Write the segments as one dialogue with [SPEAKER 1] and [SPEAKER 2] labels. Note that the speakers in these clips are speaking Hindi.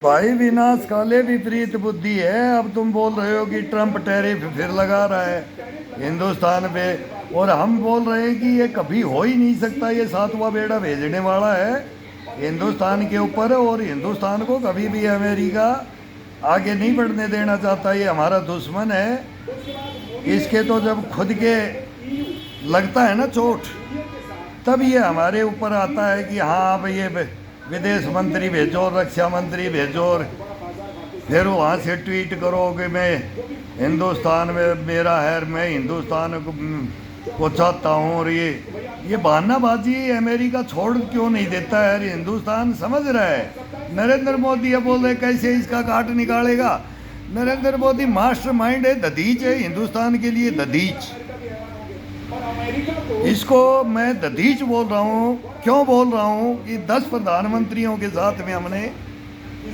[SPEAKER 1] भाई विनाश काले विपरीत बुद्धि है। अब तुम बोल रहे हो कि ट्रम्प टैरिफ फिर लगा रहा है हिंदुस्तान पे, और हम बोल रहे हैं कि ये कभी हो ही नहीं सकता, ये सातवां बेड़ा भेजने वाला है हिंदुस्तान के ऊपर, और हिंदुस्तान को कभी भी अमेरिका आगे नहीं बढ़ने देना चाहता। ये हमारा दुश्मन है। इसके तो जब खुद के लगता है ना चोट, तब ये हमारे ऊपर आता है कि हाँ अब ये विदेश मंत्री भेजो, रक्षा मंत्री भेजो, और फिर वहाँ से ट्वीट करो कि मैं हिंदुस्तान में मेरा है, मैं हिंदुस्तान को चाहता हूँ। और ये बहानाबाजी अमेरिका छोड़ क्यों नहीं देता है? हिंदुस्तान समझ रहा है। नरेंद्र मोदी ये बोल रहे कैसे इसका काट निकालेगा। नरेंद्र मोदी मास्टर माइंड है, दधीच है हिंदुस्तान के लिए, दधीच। इसको मैं दधीच बोल रहा हूँ। क्यों बोल रहा हूँ कि 10 प्रधानमंत्रियों के साथ में हमने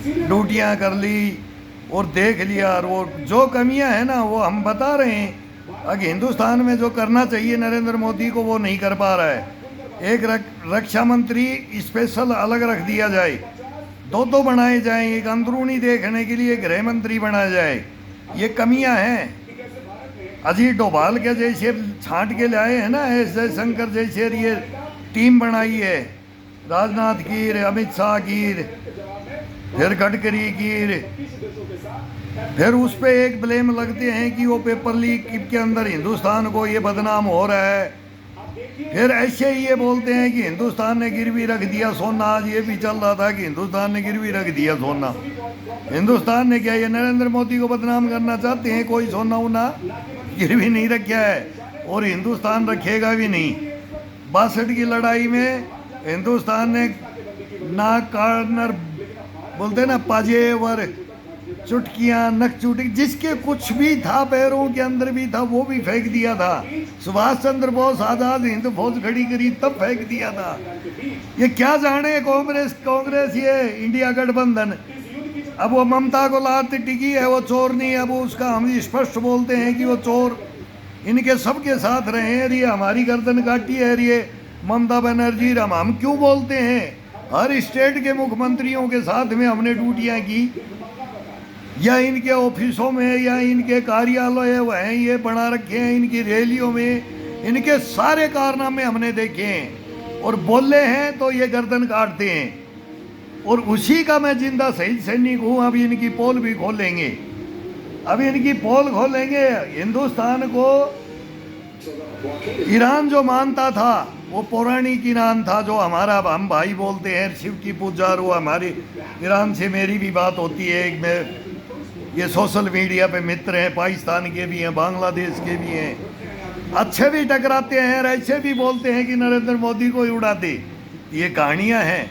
[SPEAKER 1] ड्यूटियाँ कर ली और देख लिया, और वो जो कमियां हैं ना वो हम बता रहे हैं। अब हिंदुस्तान में जो करना चाहिए नरेंद्र मोदी को वो नहीं कर पा रहा है। एक रक्षा मंत्री स्पेशल अलग रख दिया जाए, दो बनाए जाएं, एक अंदरूनी देखने के लिए गृह मंत्री बनाया जाए। ये कमियां हैं। अजीत डोभाल के जैसे छांट के लाए हैं ना, एस जयशंकर जैसे ये टीम बनाई है, राजनाथ की, अमित शाह की, फिर गडकरी की, फिर उस पर एक ब्लेम लगते हैं कि वो पेपर लीक के अंदर हिंदुस्तान को ये बदनाम हो रहा है। फिर ऐसे ही ये बोलते हैं कि हिंदुस्तान ने गिरवी रख दिया सोना। आज ये भी चल रहा था कि हिंदुस्तान ने गिरवी रख दिया सोना। हिंदुस्तान ने क्या, ये नरेंद्र मोदी को बदनाम करना चाहते हैं? कोई सोना उना गिरवी नहीं रखा है और हिंदुस्तान रखेगा भी नहीं। 62 की लड़ाई में हिंदुस्तान ने ना कार्नर बोलते ना, पाजेवर, चुटकियां, नक चुटकी, जिसके कुछ भी था पैरों के अंदर भी था वो भी फेंक दिया था। सुभाष चंद्र बोस आजाद हिंद फौज खड़ी करी तब फेंक दिया था। ये क्या जाने कांग्रेस ये इंडिया गठबंधन। अब वो ममता को लात टिकी है, वो चोर नहीं है। अब उसका हम स्पष्ट बोलते हैं कि वो चोर इनके सबके साथ रहे हैं। ये हमारी गर्दन काटी है ये ममता बनर्जी। हम क्यों बोलते हैं? हर स्टेट के मुख्यमंत्रियों के साथ में हमने ड्यूटियां की, या इनके ऑफिसों में या इनके कार्यालय हैं ये बना रखे हैं, इनकी रैलियों में इनके सारे कारनामे हमने देखे हैं। और बोले हैं तो ये गर्दन काटते हैं, और उसी का मैं जिंदा शहीद सैनिक हूँ। अब इनकी पोल भी खोलेंगे, अब इनकी पोल खोलेंगे। हिंदुस्तान को ईरान जो मानता था वो पौराणिक ईरान था, जो हमारा हम भाई बोलते हैं, शिव की पूजा। वो हमारी ईरान से मेरी भी बात होती है। मैं ये सोशल मीडिया पे मित्र हैं, पाकिस्तान के भी हैं, बांग्लादेश के भी हैं, अच्छे भी टकराते हैं और ऐसे भी बोलते हैं कि नरेंद्र मोदी को ही उड़ा दे। ये कहानियां हैं।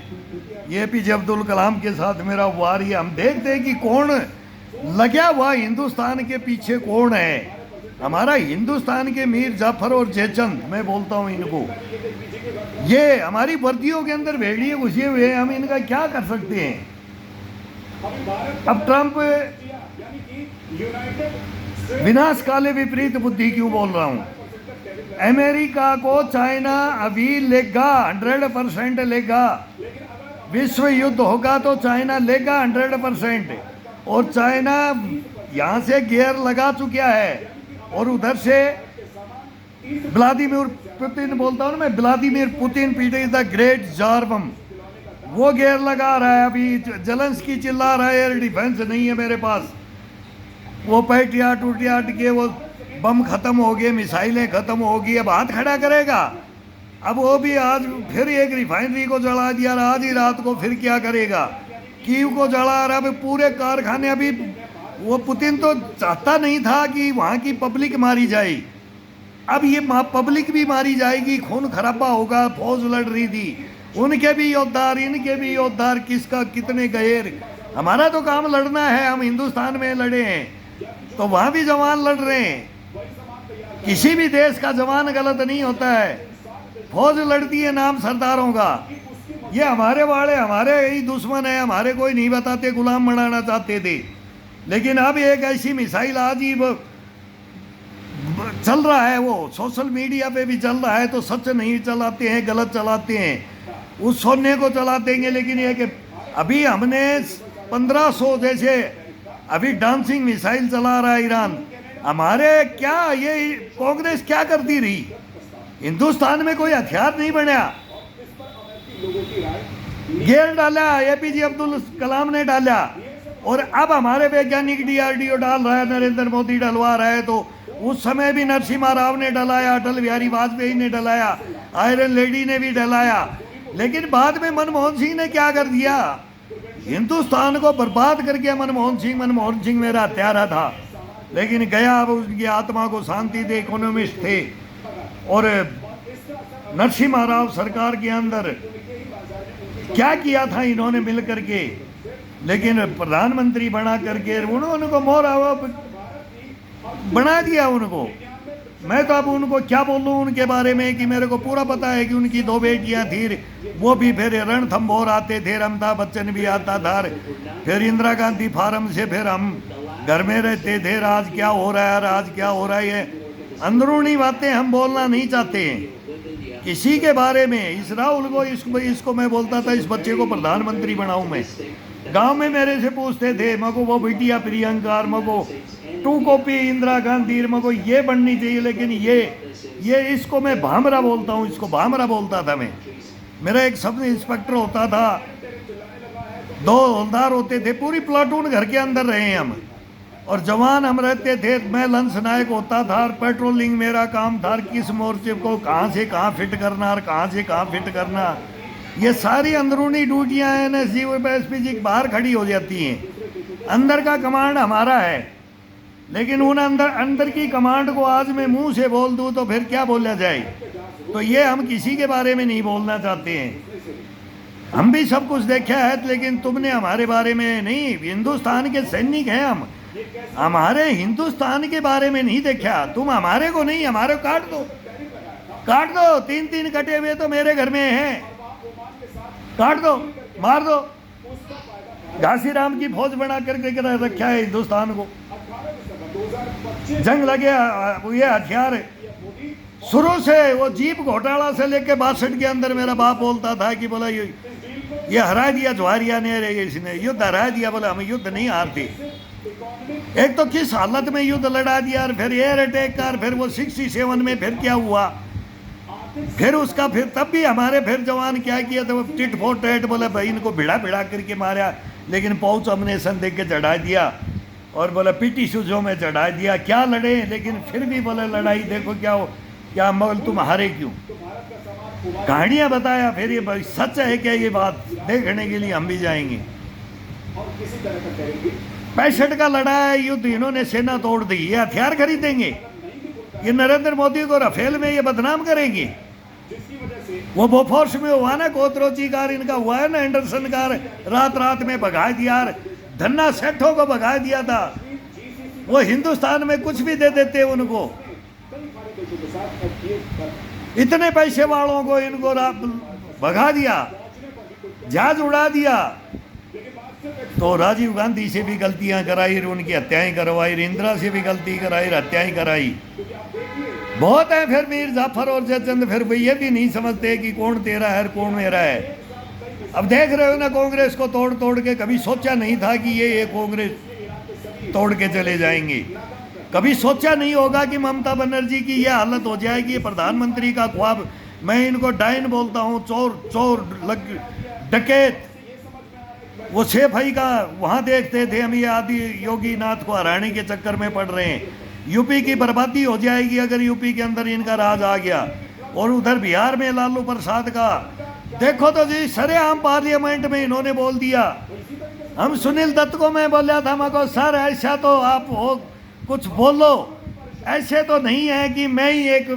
[SPEAKER 1] ये पीजे अब्दुल कलाम के साथ मेरा वार, ये हम देखते हैं कि कौन लगा हुआ हिंदुस्तान के पीछे कौन है। हमारा हिंदुस्तान के मीर जाफर और जयचंद, मैं बोलता हूँ इनको, ये हमारी वर्दियों के अंदर भेड़िए घुसे हुए हैं। हम इनका क्या कर सकते हैं? अब ट्रंप विनाश काले विपरीत बुद्धि क्यों बोल रहा हूं? अमेरिका को चाइना अभी लेगा, 100% लेगा। विश्व युद्ध होगा तो चाइना लेगा 100%। और चाइना यहां से गियर लगा चुका है, और उधर से व्लादिमीर पुतिन, बोलता हूं मैं, Vladimir Putin, Peter the Great जार्वम, वो गियर लगा रहा है। अभी जेलेंस्की चिल्ला रहा है एयर डिफेंस नहीं है मेरे पास। वो पैटियाट उटियाट के वो बम खत्म हो गए, मिसाइलें खत्म हो गई, अब हाथ खड़ा करेगा। अब वो भी आज फिर एक रिफाइनरी को जला दिया, आज ही रात को फिर क्या करेगा? कीव को जला रहा, पूरे कारखाने। अभी वो पुतिन तो चाहता नहीं था कि वहाँ की पब्लिक मारी जाए, अब ये पब्लिक भी मारी जाएगी, खून खराबा होगा। फौज लड़ रही थी, उनके भी योद्धार, इनके भी योद्धार, किसका कितने गए। हमारा तो काम लड़ना है, हम हिंदुस्तान में लड़े हैं तो वहाँ भी जवान लड़ रहे हैं। किसी भी देश का जवान गलत नहीं होता है, फौज लड़ती है नाम सरदारों का। ये हमारे वाले हमारे ही दुश्मन है, हमारे कोई नहीं बताते, गुलाम बनाना चाहते थे। लेकिन अब एक ऐसी मिसाइल आज ही चल रहा है, वो सोशल मीडिया पे भी चल रहा है, तो सच नहीं चलाते हैं, गलत चलाते हैं, उस सोने को चला देंगे। लेकिन ये कि अभी हमने 1500 जैसे अभी डांसिंग मिसाइल चला रहा है ईरान। हमारे क्या ये कांग्रेस क्या करती रही? हिंदुस्तान में कोई हथियार नहीं बना। गेल डाला, एपीजे अब्दुल कलाम ने डाला, और अब हमारे वैज्ञानिक डीआरडीओ डाल रहा है, नरेंद्र मोदी डलवा रहा है। तो उस समय भी नरसिम्हा राव ने डलाया, अटल बिहारी वाजपेयी ने डलाया, आयरन लेडी ने भी डलाया। लेकिन बाद में मनमोहन सिंह ने क्या कर दिया? हिंदुस्तान को बर्बाद कर दिया मनमोहन सिंह मेरा हत्यारा था, लेकिन गया, अब उनकी आत्मा को शांति दे, इकोनॉमिस्ट थे। और नरसिम्हा राव सरकार के अंदर क्या किया था इन्होंने मिल करके, लेकिन प्रधानमंत्री बना करके उन्होंने को मोहरा बना दिया उनको। मैं तो अब उनको क्या बोलूं उनके बारे में कि मेरे को पूरा पता है कि उनकी 2 बेटियां थी, वो भी फिर रणथंभौर आते थे, अमिताभ बच्चन भी आता था, फिर इंदिरा गांधी फार्म से फिर हम घर में रहते थे। राज क्या हो रहा है, राज क्या हो रहा है, ये अंदरूनी बातें हम बोलना नहीं चाहते हैं किसी के बारे में। इस राहुल को इसको मैं बोलता था इस बच्चे को प्रधानमंत्री बनाऊं मैं। गांव में मेरे से पूछते थे, मको वो बिटिया प्रियंका, मको 2 कॉपी इंदिरा गांधी, मको ये बननी चाहिए, लेकिन ये इसको मैं भामरा बोलता हूँ, इसको भामरा बोलता था मैं। मेरा एक सब इंस्पेक्टर होता था, 2 हवलदार होते थे, पूरी प्लाटून घर के अंदर रहे हम, और जवान हम रहते थे। मैं लंस नायक होता था, और पेट्रोलिंग मेरा काम था, किस मोर्चे को कहाँ से कहाँ फिट करना और कहाँ से कहाँ फिट करना। ये सारी अंदरूनी ड्यूटियाँ एनएसजी और एसपीजी बाहर खड़ी हो जाती हैं। अंदर का कमांड हमारा है, लेकिन उन अंदर की कमांड को आज मैं मुंह से बोल दूं तो फिर क्या बोला जाए। तो ये हम किसी के बारे में नहीं बोलना चाहते हैं। हम भी सब कुछ देखा है, लेकिन तुमने हमारे बारे में नहीं। हिंदुस्तान के सैनिक हैं हम, हमारे हिंदुस्तान के बारे में नहीं देखा। तुम हमारे को नहीं, हमारे को काट दो 3-3 कटे हुए तो मेरे घर में हैं, काट दो, मार दो। घासीराम की फौज बना करके रखा है हिंदुस्तान को। जंग लगे, ये हथियार शुरू से वो जीप घोटाला से लेके 62 के अंदर मेरा बाप बोलता था कि बोला ये हरा दिया जवाहरिया ने, इसने युद्ध हरा दिया। बोला हम युद्ध नहीं हारते। एक तो किस हालत में युद्ध लड़ा दिया, और फिर एयर अटैक का, फिर वो 67 में फिर क्या हुआ, फिर उसका फिर तब भी हमारे फिर जवान क्या किया था, टिट फॉर टैट, बोले भाई इनको भिड़ा करके मारा, लेकिन पहुंच हमने सन देख के चढ़ा दिया, और बोले पीटी सूजों में चढ़ा दिया। क्या लड़े, लेकिन फिर भी बोले लड़ाई देखो क्या मगर तुम हारे क्यों। कहानियां बताया, फिर ये सच है क्या ये बात देखने के लिए हम भी जाएंगे। 65 का लड़ा है युद्ध, इन्होंने सेना तोड़ दी, ये हथियार खरीदेंगे, ये नरेंद्र मोदी को राफेल में ये बदनाम करेंगे। वो बोफोर्स में हुआ ना, कोतरोची कार इनका हुआ है ना, एंडरसन कार रात में भगा दिया, धन्ना सेठों को भगा दिया था। वो हिंदुस्तान में कुछ भी दे देते उनको, इतने पैसे वालों को इनको भगा दिया, जहाज उड़ा दिया। तो राजीव गांधी से भी गलतियां कराई, उनकी हत्याएं करवाई, इंदिरा से भी गलती कराई, हत्याएं कराई, बहुत है। फिर मीर जाफर और जयचंद फिर ये भी नहीं समझते कि कौन तेरा है कौन मेरा है। अब देख रहे हो ना, कांग्रेस को तोड़ के, कभी सोचा नहीं था कि ये कांग्रेस तोड़ के चले जाएंगे। कभी सोचा नहीं होगा कि ममता बनर्जी की ये हालत हो जाएगी, प्रधानमंत्री का ख्वाब। मैं इनको डायन बोलता हूँ, चोर डकैत। वो 6 भाई का वहाँ देखते थे हम, ये आदि योगी नाथ को हराने के चक्कर में पड़ रहे हैं। यूपी की बर्बादी हो जाएगी अगर यूपी के अंदर इनका राज आ गया। और उधर बिहार में लालू प्रसाद का देखो तो जी, सरेआम पार्लियामेंट में इन्होंने बोल दिया। हम सुनील दत्त को मैं बोला था, मगर सर ऐसा तो आप हो कुछ बोलो, ऐसे तो नहीं है कि मैं ही एक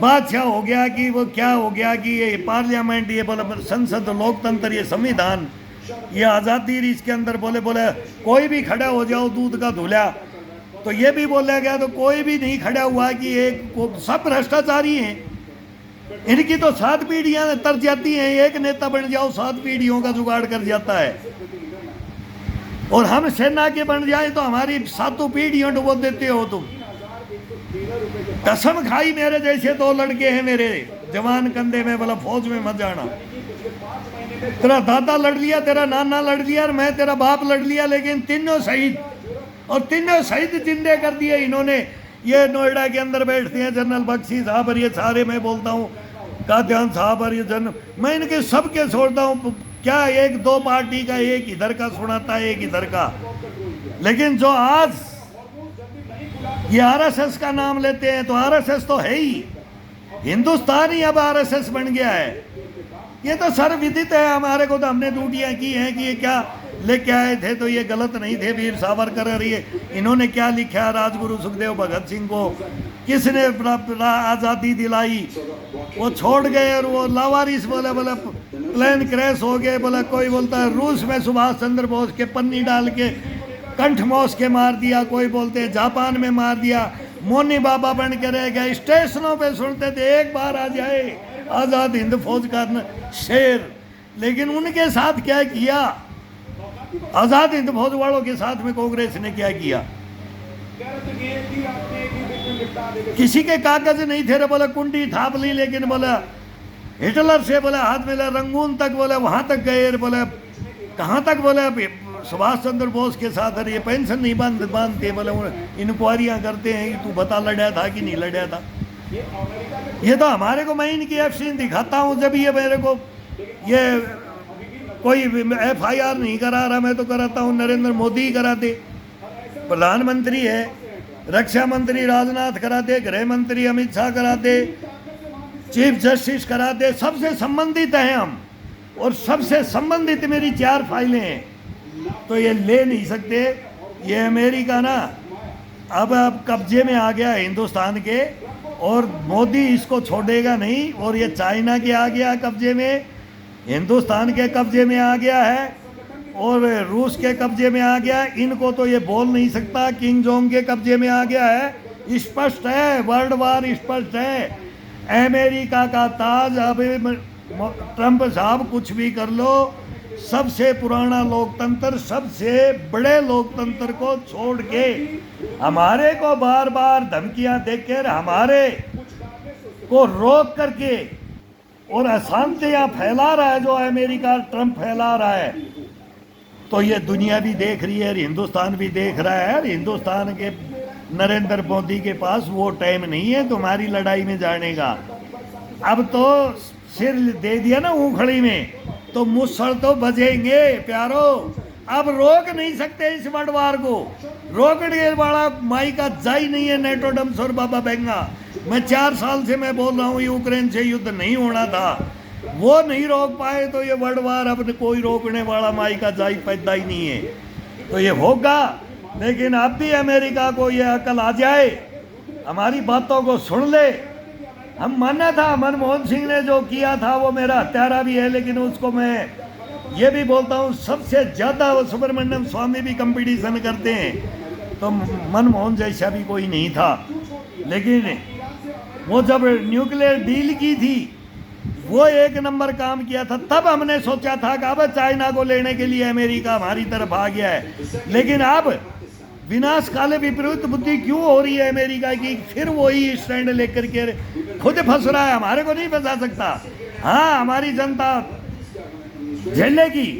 [SPEAKER 1] बादशाह हो गया कि वो क्या हो गया कि ये पार्लियामेंट, ये बोले संसद, लोकतंत्र, ये संविधान, ये आज़ादी, इसके अंदर बोले कोई भी खड़ा हो जाओ दूध का धुला। तो ये भी बोला गया, तो कोई भी नहीं खड़ा हुआ कि एक सब भ्रष्टाचारी हैं। इनकी तो 7 पीढ़ियां तर जाती हैं, एक नेता बन जाओ 7 पीढ़ियों का जुगाड़ कर जाता है। और हम सेना के बन जाए तो हमारी 7 पीढ़ियां डुबो देते हो तुम। कसम खाई, मेरे जैसे 2 लड़के हैं मेरे जवान कंधे में, बोला फौज में मत जाना। तेरा दादा लड़ लिया, तेरा नाना लड़ लिया और मैं तेरा बाप लड़ लिया, लेकिन तीनों शहीद, और तीनों शहीद जिंदे कर दिए इन्होंने। ये नोएडा के अंदर बैठते हैं जनरल बख्शी साहब और ये सारे, मैं बोलता हूँ काद्यान साहब और ये मैं इनके सबके छोड़ता हूँ। क्या एक दो पार्टी का, एक इधर का सुनाता है, एक इधर का। लेकिन जो आज ये आरएसएस का नाम लेते हैं, तो आरएसएस तो है ही, हिंदुस्तान ही अब आरएसएस बन गया है। ये तो सर्वविदित है, हमारे को तो हमने ड्यूटियां की हैं कि ये क्या लेके आए थे, तो ये गलत नहीं थे। वीर सावरकर और ये इन्होंने क्या लिखा, राजगुरु सुखदेव भगत सिंह को किसने आज़ादी दिलाई, वो छोड़ गए और वो लावारिस बोले प्लेन क्रैश हो गए। बोला कोई बोलता है रूस में सुभाष चंद्र बोस के पन्नी डाल के कंठ मोस के मार दिया, कोई बोलते हैं जापान में मार दिया। मोनी बाबा बन के रह गए, स्टेशनों पे सुनते थे एक बार आ जाए आज़ाद हिंद फौज का शेर। लेकिन उनके साथ क्या किया, आज़ाद हिंद फौज वालों के साथ में कांग्रेस ने क्या किया? किसी के कागज नहीं थे रे, बोला कुंडी थाप ली, लेकिन बोला हिटलर से बोला हाथ मिला, रंगून तक बोला वहां तक गए, बोला कहाँ तक, बोला सुभाष चंद्र बोस के साथ। ये पेंशन नहीं बांधते, बोले इंक्वायरियां करते हैं कि तू बता लड़ा था कि नहीं लड़ा था। ये तो हमारे को, मैं इनकी एफसी दिखाता हूँ, जब ये मेरे को ये कोई FIR नहीं करा रहा, मैं तो कराता हूँ नरेंद्र मोदी ही कराते। प्रधानमंत्री है, रक्षा मंत्री राजनाथ कराते, गृह मंत्री अमित शाह कराते, चीफ जस्टिस कराते, सबसे संबंधित हैं हम, और सबसे संबंधित मेरी 4 फाइलें हैं। तो ये ले नहीं सकते। ये अमेरिका ना अब कब्जे में आ गया हिंदुस्तान के, और मोदी इसको छोड़ेगा नहीं। और ये चाइना के आ गया कब्जे में, हिंदुस्तान के कब्जे में आ गया है, और रूस के कब्जे में आ गया। इनको तो ये बोल नहीं सकता, किंग जोंग के कब्जे में आ गया है। स्पष्ट है, वर्ल्ड वार स्पष्ट है। अमेरिका का ताज, अब ट्रंप साहब कुछ भी कर लो, सबसे पुराना लोकतंत्र, सबसे बड़े लोकतंत्र को छोड़ के हमारे को बार बार धमकियां देकर हमारे को रोक करके और अशांतियां फैला रहा है, जो अमेरिका ट्रंप फैला रहा है। तो ये दुनिया भी देख रही है, हिंदुस्तान भी देख रहा है। हिंदुस्तान के नरेंद्र मोदी के पास वो टाइम नहीं है तुम्हारी लड़ाई में जाने का। अब तो सिर दे दिया ना ऊखड़ी में, तो मुसड़ तो बजेंगे प्यारो। अब रोक नहीं सकते इस बंटवार को, रोकने वाला माई का जाई नहीं है नेटोडम्स और बाबा बेंगा। मैं 4 साल से मैं बोल रहा हूँ यूक्रेन से युद्ध नहीं होना था, वो नहीं रोक पाए, तो ये बंटवार अब कोई रोकने वाला माई का जाई पैदा ही नहीं है। तो ये होगा, लेकिन अब भी अमेरिका को ये अकल आ जाए, हमारी बातों को सुन ले। हम माना था मनमोहन सिंह ने जो किया था वो मेरा हत्यारा भी है, लेकिन उसको मैं ये भी बोलता हूँ सबसे ज़्यादा वो सुब्रमण्यम स्वामी भी कंपटीशन करते हैं, तो मनमोहन जैसा भी कोई नहीं था। लेकिन वो जब न्यूक्लियर डील की थी वो 1 नंबर काम किया था। तब हमने सोचा था कि अब चाइना को लेने के लिए अमेरिका हमारी तरफ आ गया है। लेकिन अब विनाश काले विपरीत बुद्धि क्यों हो रही है अमेरिका की, फिर वही स्टैंड लेकर के खुद फंस रहा है, हमारे को नहीं फंसा सकता। हाँ, हमारी जनता झेलेगी।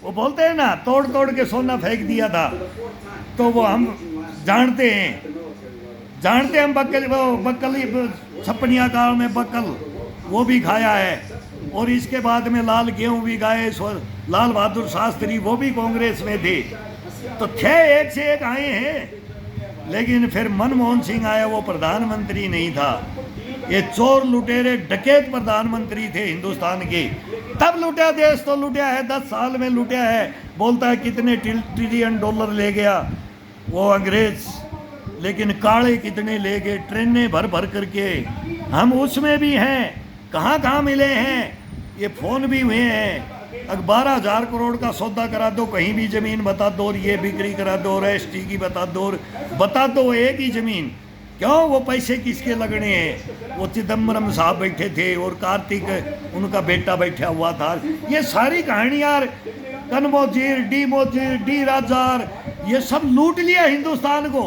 [SPEAKER 1] वो बोलते हैं ना, तोड़ तोड़ के सोना फेंक दिया था, तो वो हम जानते हैं। हम बक्कल छप्पनिया काल में बक्कल वो भी खाया है, और इसके बाद में लाल गेहूं भी खाए। लाल बहादुर शास्त्री वो भी कांग्रेस में थे, तो थे एक से एक आए हैं। लेकिन फिर मनमोहन सिंह आया, वो प्रधानमंत्री नहीं था। ये चोर लुटेरे डकैत प्रधानमंत्री थे हिंदुस्तान के। तब लुटा देश, तो लुटा है, 10 साल में लुटा है। बोलता है कितने ट्रिलियन डॉलर ले गया वो अंग्रेज, लेकिन काले कितने ले गए, ट्रेनें भर भर करके। हम उसमें भी हैं, कहाँ कहाँ मिले हैं, ये फ़ोन भी हुए हैं। 12,000 करोड़ का सौदा करा दो, कहीं भी ज़मीन बता दो, और ये बिक्री करा दो, और ST की बता दो एक ही ज़मीन। क्यों? वो पैसे किसके लगने हैं? वो चिदम्बरम साहब बैठे थे, और कार्तिक उनका बेटा बैठा हुआ था। ये सारी कहानियाँ, कनमोजीर, डी राजार, ये सब लूट लिया हिंदुस्तान को,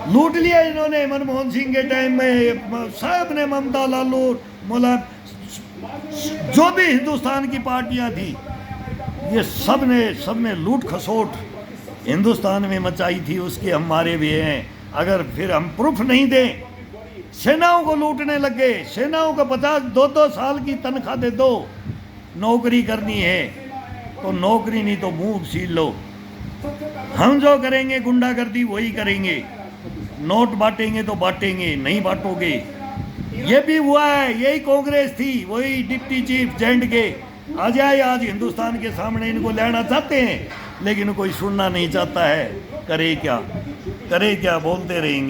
[SPEAKER 1] लूट लिया इन्होंने। मनमोहन सिंह के टाइम में सब ने, ममता लालू, जो भी हिंदुस्तान की पार्टियां थी, ये सब ने लूट खसोट हिंदुस्तान में मचाई थी, उसके हम मारे भी हैं। अगर फिर हम प्रूफ नहीं दें, सेनाओं को लूटने लग गए, सेनाओं को 50-2 साल की तनख्वाह दे दो, नौकरी करनी है तो नौकरी, नहीं तो मुंह सील लो। हम जो करेंगे गुंडागर्दी वही करेंगे, नोट बांटेंगे तो बांटेंगे, नहीं बांटोगे। ये भी हुआ है, यही कांग्रेस थी, वही डिप्टी चीफ जेंड के आ जाए आज हिंदुस्तान के सामने, इनको लेना चाहते हैं लेकिन कोई सुनना नहीं चाहता है। करे क्या, बोलते रहेंगे।